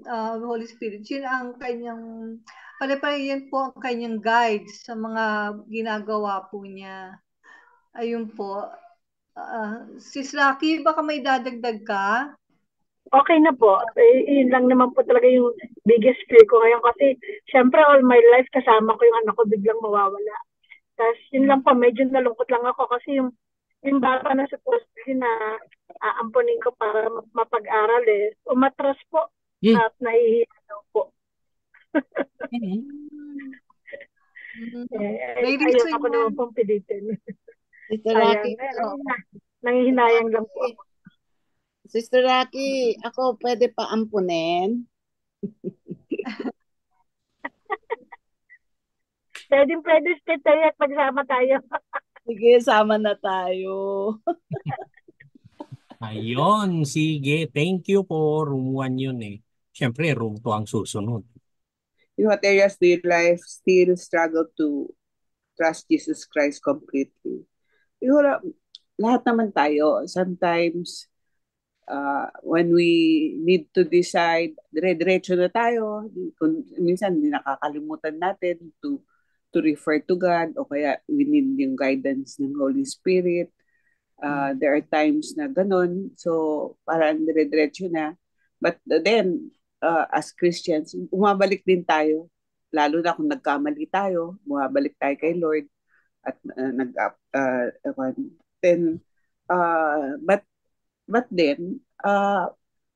yun ang kanyang, pare-pare yan po ang kanyang guide sa mga ginagawa po niya. Ayun po. Sis Rocky, baka may dadagdag ka? Okay na po. Yun lang naman po talaga yung biggest fear ko ngayon kasi syempre all my life kasama ko yung anak ko biglang mawawala. Tapos yun lang pa, medyo nalungkot lang ako kasi yung bata na supposedly na aampunin ko para mapag-aral umatras po at nahihiya daw po. May Ayaw reason ako yan. naman pong pilitin. Sister Sayang. Rocky, Nangihinayang lang po ako. Sister Rocky, ako pwede pa ampunin? Pwede stay tayo at magsama tayo. Sige, sama na tayo. Ayun, sige. Thank you po. Room 1 yun eh. Siyempre, room 2 ang susunod. In what areas do your life still struggle to trust Jesus Christ completely? Siguro, lahat naman tayo. Sometimes, when we need to decide, dire-diretso na tayo. Minsan, nakakalimutan natin to refer to God o kaya we need yung guidance ng Holy Spirit. There are times na ganun. So, parang dire-diretso na. But then, as Christians, umabalik din tayo. Lalo na kung nagkamali tayo, bumabalik tayo kay Lord at then but then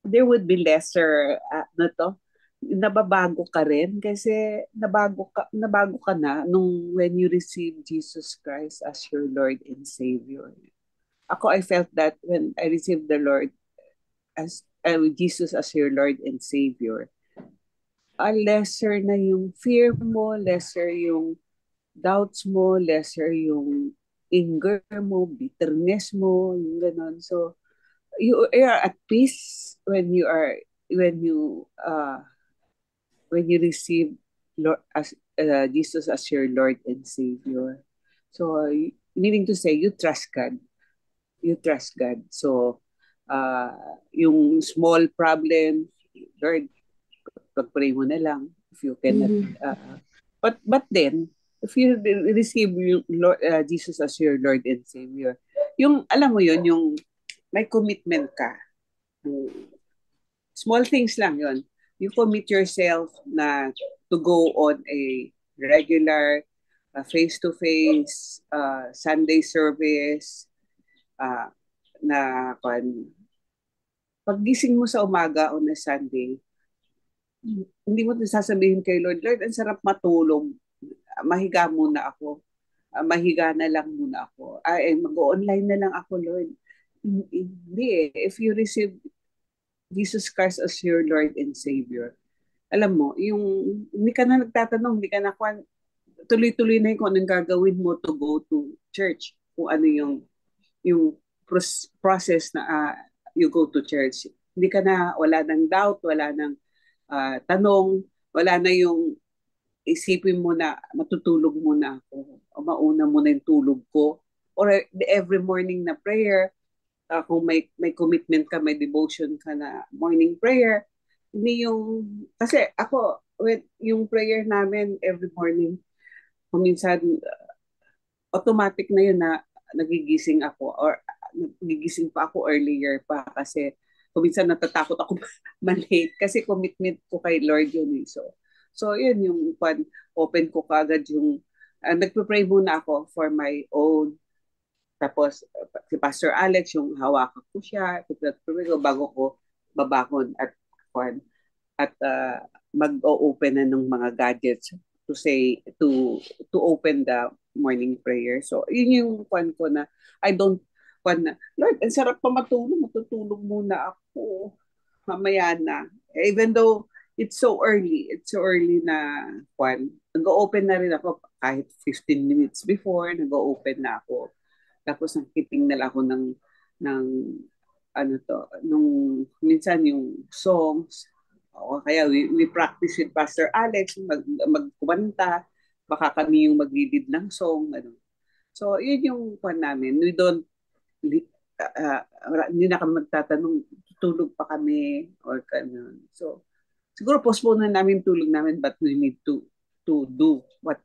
there would be lesser nababago ka rin kasi nabago ka na nung when you receive Jesus Christ as your Lord and Savior. Ako, I felt that when I received the Lord as Jesus as your Lord and Savior, lesser na yung fear mo, lesser yung doubts mo, lesser yung anger mo, bitterness mo, yung ganon. So, you are at peace when you are when you uh when you receive Lord as Jesus as your Lord and Savior. So meaning to say you trust God. You trust God. So yung small problem, Lord, pag-pray mo na lang if you cannot but then if you receive Lord, Jesus as your Lord and Savior, yung alam mo yun, yung may commitment ka. Small things lang yun. You commit yourself na to go on a regular face-to-face Sunday service na paggising mo sa umaga on a Sunday, hindi mo sasabihin kay Lord, Lord, ang sarap matulog. Mahiga muna ako. Mahiga na lang muna ako. Mag-online na lang ako, Lord. Hindi eh. If you receive Jesus Christ as your Lord and Savior, alam mo, yung hindi ka na nagtatanong, hindi ka na tuloy-tuloy na yung kung anong gagawin mo to go to church. Kung ano yung process na you go to church. Hindi ka na, wala nang doubt, wala nang tanong, wala na yung isipin mo na matutulog muna ako o mauna muna yung tulog ko. Or every morning na prayer, kung may commitment ka, may devotion ka na morning prayer, hindi yung, kasi ako, yung prayer namin every morning, kung minsan, automatic na yun na nagigising ako or nagigising pa ako earlier pa kasi kung minsan natatakot ako malate kasi commitment ko kay Lord yun eh. So yun yung open ko kagad yung nagpe-pray muna ako for my own. Tapos si Pastor Alex yung hawakan ko siya bago ko babakon at mag-open na ng mga gadgets to open the morning prayer. So yun yung ko na I don't Lord, ang sarap pa matutulog muna ako mamaya na. Even though it's so early na nag-open na rin ako kahit 15 minutes before, nag-open na ako. Tapos nakikiting na lang ako ng nung minsan yung songs, o kaya we practice with Pastor Alex, magkumanta, baka kami yung mag-lead ng song. So, yun yung namin. We don't, hindi na kami magtatanong, tulog pa kami, or ganun. So, siguro postpone na namin tulog namin, but we need to do what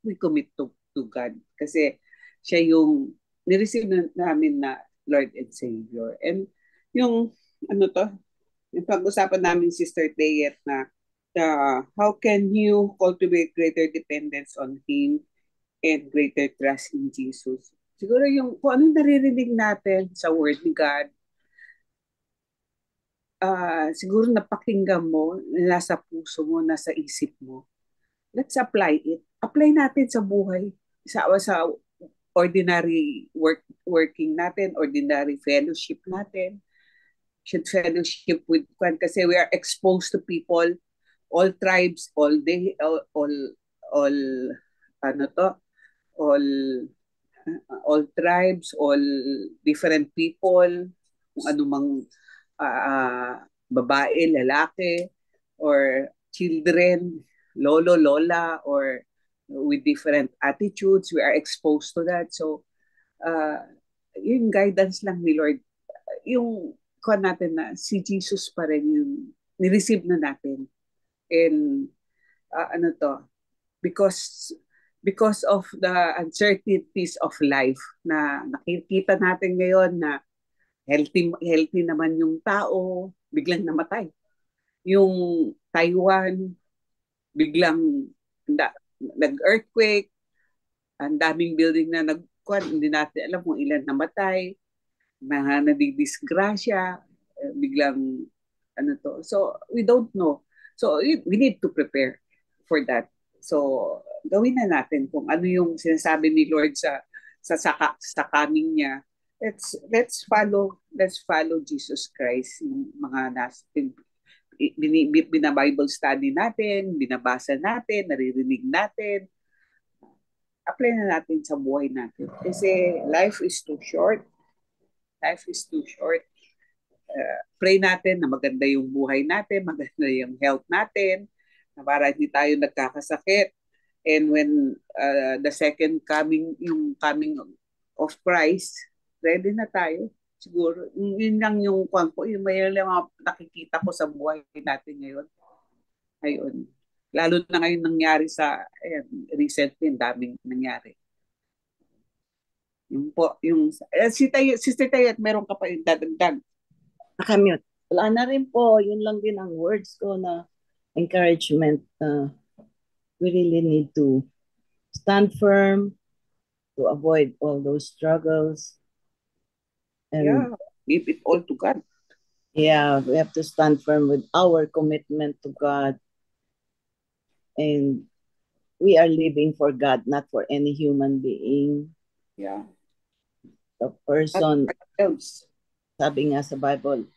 we commit to God. Kasi siya yung nireceive namin na Lord and Savior. And yung yung pag-usapan namin Sister Tayet na how can you cultivate greater dependence on Him and greater trust in Jesus. Siguro yung kung anong naririnig natin sa Word ni God, siguro napakinggan mo, nasa puso mo, nasa isip mo. Let's apply it. Apply natin sa buhay, sa ordinary working natin, ordinary fellowship natin. Should fellowship with kasi we are exposed to people, all tribes, all tribes, all different people, kung anumang babae, lalaki, or children, lolo, lola, or with different attitudes, we are exposed to that. So, yung guidance lang ni Lord, yung natin na si Jesus pa rin yung nireceive na natin. And because of the uncertainties of life na nakikita natin ngayon na healthy naman yung tao, biglang namatay. Yung Taiwan, biglang nag-earthquake, ang daming building na hindi natin alam kung ilan namatay, mga nadidisgrasya, biglang So, we don't know. So, we need to prepare for that. So, gawin na natin kung ano yung sinasabi ni Lord sa coming niya. Let's follow Jesus Christ, yung mga bina-Bible study natin, binabasa natin, naririnig natin. Apply na natin sa buhay natin. Kasi life is too short. Life is too short. pray natin na maganda yung buhay natin, maganda yung health natin, na para hindi tayo nagkakasakit. And when the second coming, yung coming of Christ, ready na tayo. Siguro, yun lang yung kwan ko, yung may lang mga nakikita ko sa buhay natin ngayon. Ayun. Lalo na ngayon nangyari sa, recently, daming nangyari. Yung po, yung, Sister Tayet, meron ka pa yung dadagdag. Nakamute. Wala na rin po. Yun lang din ang words ko na encouragement. We really need to stand firm to avoid all those struggles. And Give it all to God. yeah, we have to stand firm with our commitment to God. And we are living for God, not for any human being. Yeah. The person, Else. sabi nga sa Bible,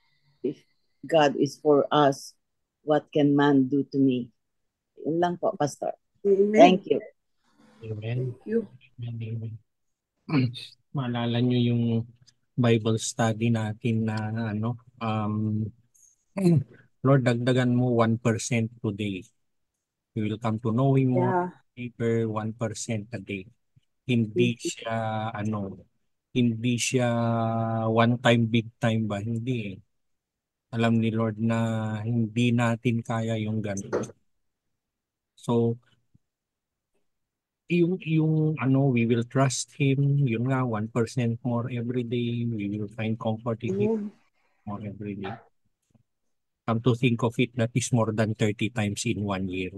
if God is for us, what can man do to me? Yun lang po, Pastor. Amen. Thank you. Amen. Thank you. Amen. Maalala nyo yung Bible study natin na Lord, dagdagan mo 1% today. You will come to know Him more deeper, 1% a day. Hindi siya hindi siya one time big time ba? Hindi eh. Alam ni Lord na hindi natin kaya yung ganun. So we will trust Him, yun nga, 1% more every day. We will find comfort in Him more every day. Come to think of it, that is more than 30 times in 1 year.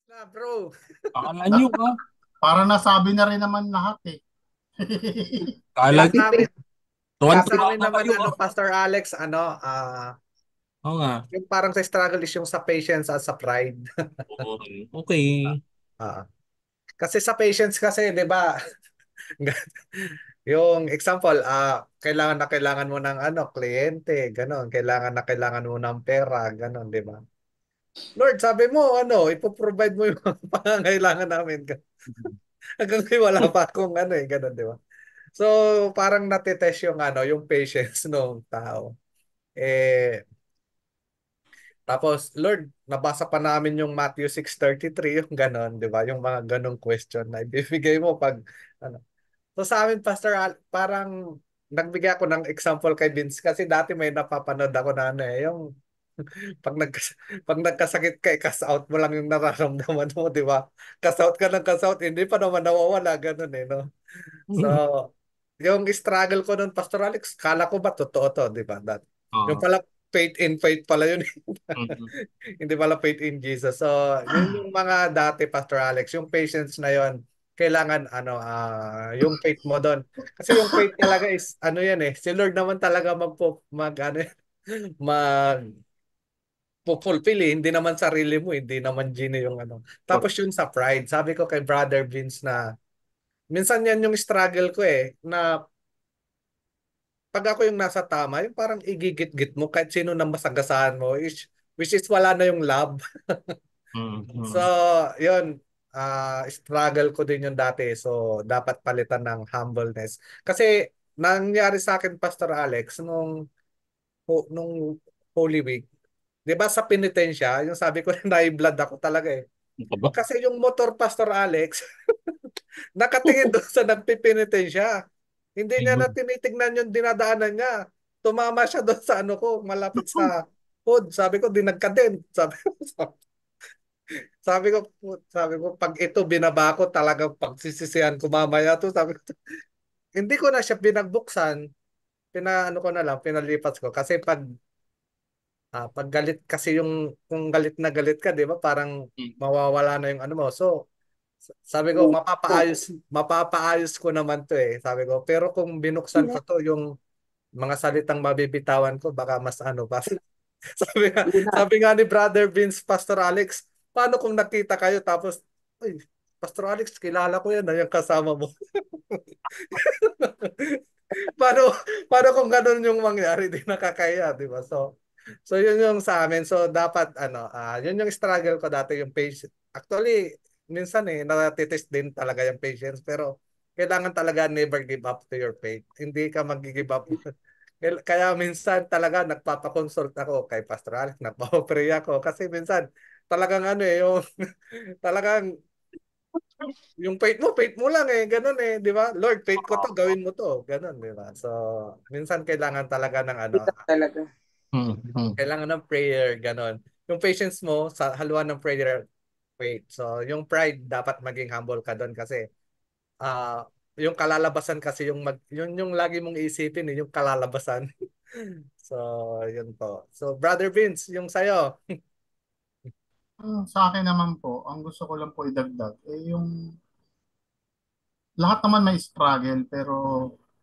Na, bro. Akala nyo ba? Para nasabi na rin naman lahat eh. Akala Sa amin, Tuwan-tuwa sa amin na naman, kayo. Pastor Alex, Oo nga. yung parang sa struggle is yung sa patience at sa pride. Okay. Kasi sa patience kasi, di ba, yung example, kailangan mo ng kliyente, ganon. Kailangan mo ng pera, ganon, di ba? Lord, sabi mo, ipoprovide mo yung mga pangangailangan namin. Hanggang ngayon wala pa akong ganon, di ba? So, parang natitest yung patience ng tao. Tapos, Lord, nabasa pa namin yung Matthew 6:33, yung ganon, di ba? Yung mga ganong question na ibibigay mo pag, So sa amin, Pastor, parang nagbigay ako ng example kay Vince kasi dati may napapanood ako na yung pag, pag nagkasakit ka, cash out mo lang yung nararamdaman mo, di ba? Cash out ka ng cash out, hindi pa naman nawawala, ganun no? So, yung struggle ko nun, Pastor Alex, kala ko ba totoo to, di ba? Yung pala, faith in faith pala yun. Hindi pala faith in Jesus. So, yun yung mga dati, Pastor Alex, yung patience na yun, kailangan yung faith mo doon. Kasi yung faith talaga is yan eh. Si Lord naman talaga fulfill eh. Hindi naman sarili mo, hindi naman Gino yung Tapos yun sa pride. Sabi ko kay Brother Vince na minsan yan yung struggle ko eh, na pag ako yung nasa tama, yung parang igigit-git mo kahit sino na masagasaan mo, which is wala na yung love. So, yun, struggle ko din yung dati. So, dapat palitan ng humbleness. Kasi, nangyari sa akin, Pastor Alex, nung Holy Week, di ba sa penitensya, yung sabi ko na blood ako talaga eh. Kasi yung motor, Pastor Alex, nakatingin doon sa nagpipinitensya. Hindi niya na tinitignan yung dinadaanan niya. Tumama siya doon sa ko, malapit sa hood. Sabi ko, dinagka din. Sabi ko, pag ito binaba ko, talagang pagsisisihan ko mamaya to. Sabi ko, hindi ko na siya binagbuksan. Ko na lang, pinalipas ko. Kasi pag galit kasi kung galit na galit ka, di ba? Parang mawawala na yung mo. So, sabi ko, mapapaayos ko naman to eh. Sabi ko, pero kung binuksan ko to, yung mga salitang mabibitawan ko, baka mas pa. sabi nga ni Brother Vince, Pastor Alex, paano kung nakita kayo tapos, ay, Pastor Alex, kilala ko yan, yung kasama mo. paano kung ganun yung mangyari, di nakakaya, di ba? So yun yung sa amin. So dapat yun yung struggle ko dati, yung patience. Actually, minsan natitest din talaga yung patience, pero kailangan talaga never give up to your faith. Hindi ka mag-give up Kaya minsan talaga nagpapakonsult ako kay Pastor Alex, nagpapapray ako. Kasi minsan talagang ano yung talagang yung faith mo lang ganun di ba? Lord, faith ko to, gawin mo to, ganun, di ba? So, minsan kailangan talaga ng Hirap talaga. kailangan ng prayer, ganun. Yung patience mo sa haluan ng prayer, wait. So, yung pride dapat maging humble ka doon kasi yung kalalabasan kasi yun yung lagi mong iisipin yung kalalabasan. So, yun po. So, Brother Vince, yung sayo. Sa akin naman po, ang gusto ko lang po idagdag, yung lahat naman may struggle, pero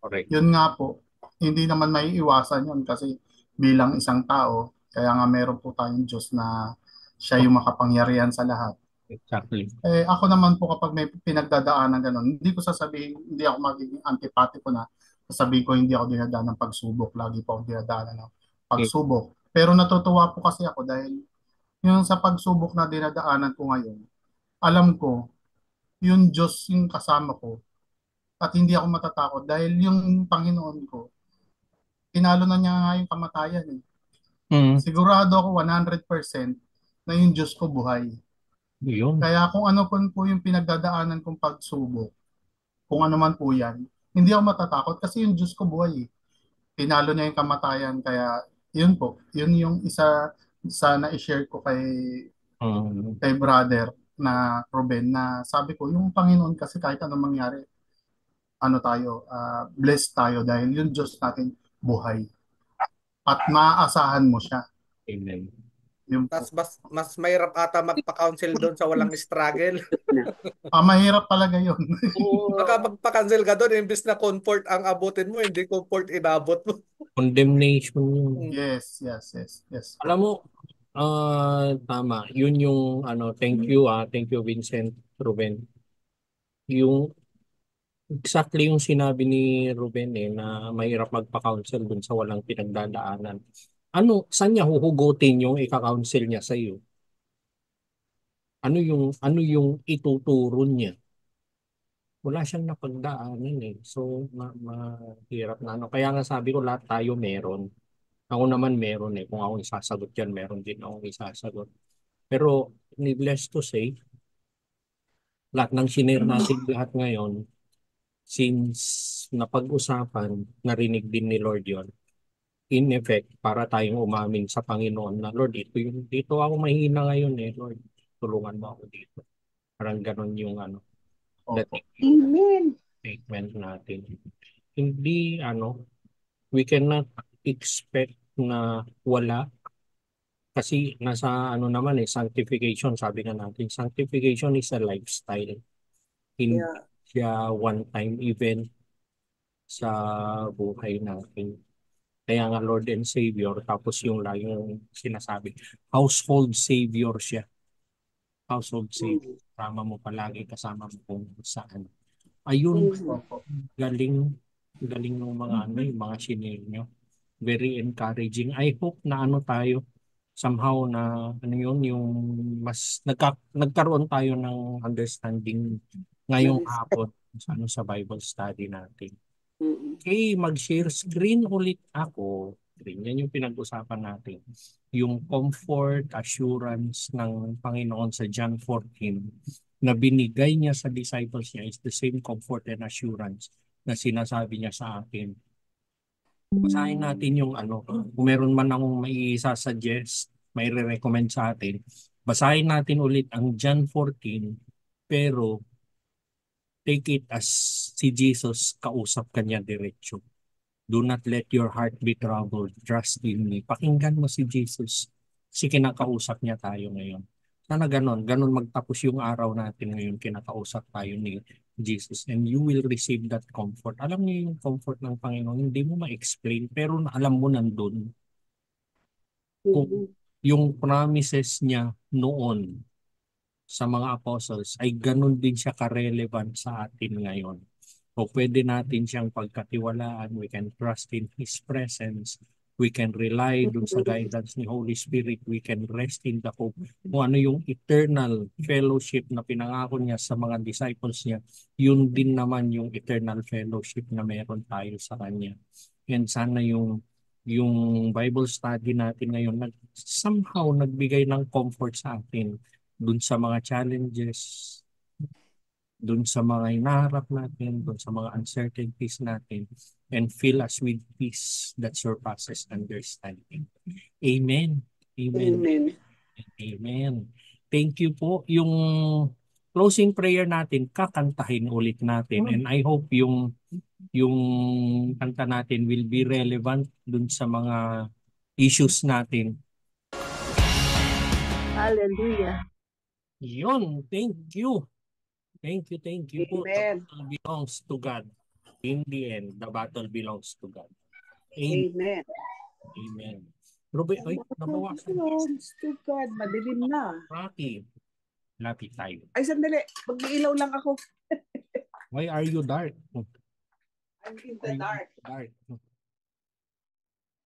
Correct. yun nga po, hindi naman may iwasan yun kasi bilang isang tao, kaya nga meron po tayong Diyos na siya yung makapangyarihan sa lahat. Exactly. Ako naman po kapag may pinagdadaanan ganun, hindi ko sasabihin, hindi ako magiging antipatiko na sasabihin ko hindi ako dinadaan ng pagsubok. Lagi po ako dinadaan ng pagsubok. Pero natutuwa po kasi ako dahil yung sa pagsubok na dinadaanan ko ngayon, alam ko, yung Diyos yung kasama ko at hindi ako matatakot dahil yung Panginoon ko, pinalo na niya nga yung kamatayan Sigurado ako 100% na yung Diyos ko buhay. Yun. Kaya kung ano po yung pinagdadaanan kong pagsubok, kung ano man po yan, hindi ako matatakot kasi yung Diyos ko buhay. Pinalo niya yung kamatayan. Kaya yun po, yun yung isa sa na-share ko kay brother na Ruben na sabi ko, yung Panginoon kasi kahit anong mangyari, ano tayo, blessed tayo dahil yung Diyos natin buhay. At maaasahan mo siya. Amen. Yun po. Mas mahirap ata magpa-counsel doon sa walang struggle. Mahirap talaga yun. Baka magpa-cancel ka doon, imbis na comfort ang abutin mo, hindi comfort inabot mo. Condemnation yun. Yes. Alam mo, tama. Yun yung thank you Vincent, Ruben. Yung exactly yung sinabi ni Ruben na mahirap magpa-counsel dun sa walang pinagdadaanan. Saan niya huhugutin yung ika-counsel niya sa iyo? Ano yung ituturo niya? Wala siyang napagdaanan So, mahirap na Kaya nga sabi ko lahat tayo meron. Ako naman meron Kung ako isasagot yan, meron din ako isasagot. Pero, needless to say, lahat ng shinare natin lahat ngayon, since napag-usapan, narinig din ni Lord yon, in effect, para tayong umamin sa Panginoon na, Lord, dito ako mahina ngayon Lord, tulungan mo ako dito. Parang ganon yung Amen. statement natin. Hindi, we cannot expect na wala kasi nasa naman sanctification, sabi nga natin, sanctification is a lifestyle. Hindi siya one-time event sa buhay natin. Kaya nga Lord and Savior, tapos yung sinasabi, household Savior siya. Household Savior. Kasama mo palagi, kasama mo kung saan. Ayun, galing ng mga yung mga shinare nyo. Very encouraging. I hope na tayo, somehow na yung mas nagkaroon tayo ng understanding ngayong hapon sa Bible study natin. Okay, mag-share screen ulit ako. Yan yung pinag-usapan natin. Yung comfort, assurance ng Panginoon sa John 14 na binigay niya sa disciples niya is the same comfort and assurance na sinasabi niya sa atin. Basahin natin yung kung meron man akong may isa-suggest, may re-recommend sa atin, basahin natin ulit ang John 14, pero take it as si Jesus kausap kanya diretso. Do not let your heart be troubled. Trust in me. Pakinggan mo si Jesus. Kasi kinakausap niya tayo ngayon. Sana ganon magtapos yung araw natin ngayon, kinakausap tayo ni Jesus and you will receive that comfort. Alam niyo yung comfort ng Panginoon, hindi mo ma-explain pero alam mo nandun. Kung yung promises niya noon sa mga apostles ay ganun din siya ka-relevant sa atin ngayon. O pwede natin siyang pagkatiwalaan, we can trust in His presence, we can rely dun sa guidance ni Holy Spirit, we can rest in the hope. Kung ano yung eternal fellowship na pinangako niya sa mga disciples niya, yun din naman yung eternal fellowship na meron tayo sa Kanya. And sana yung Bible study natin ngayon somehow nagbigay ng comfort sa atin dun sa mga challenges, dun sa mga hinaharap natin, dun sa mga uncertainties natin, and fill us with peace that surpasses understanding. Amen. Amen. Amen. Amen. Thank you po. Yung closing prayer natin, kakantahin ulit natin. And I hope yung kanta natin will be relevant dun sa mga issues natin. Hallelujah. Yun, thank you. Thank you po. The Amen. battle belongs to God. In the end, the battle belongs to God. Amen. Amen. Amen. Ruby, ay, nabawasan. Belongs to God. Madilim na. Rocky, lapit tayo. Ay, sandali. Mag-iilaw lang ako. Why are you dark? I'm in the dark. Dark.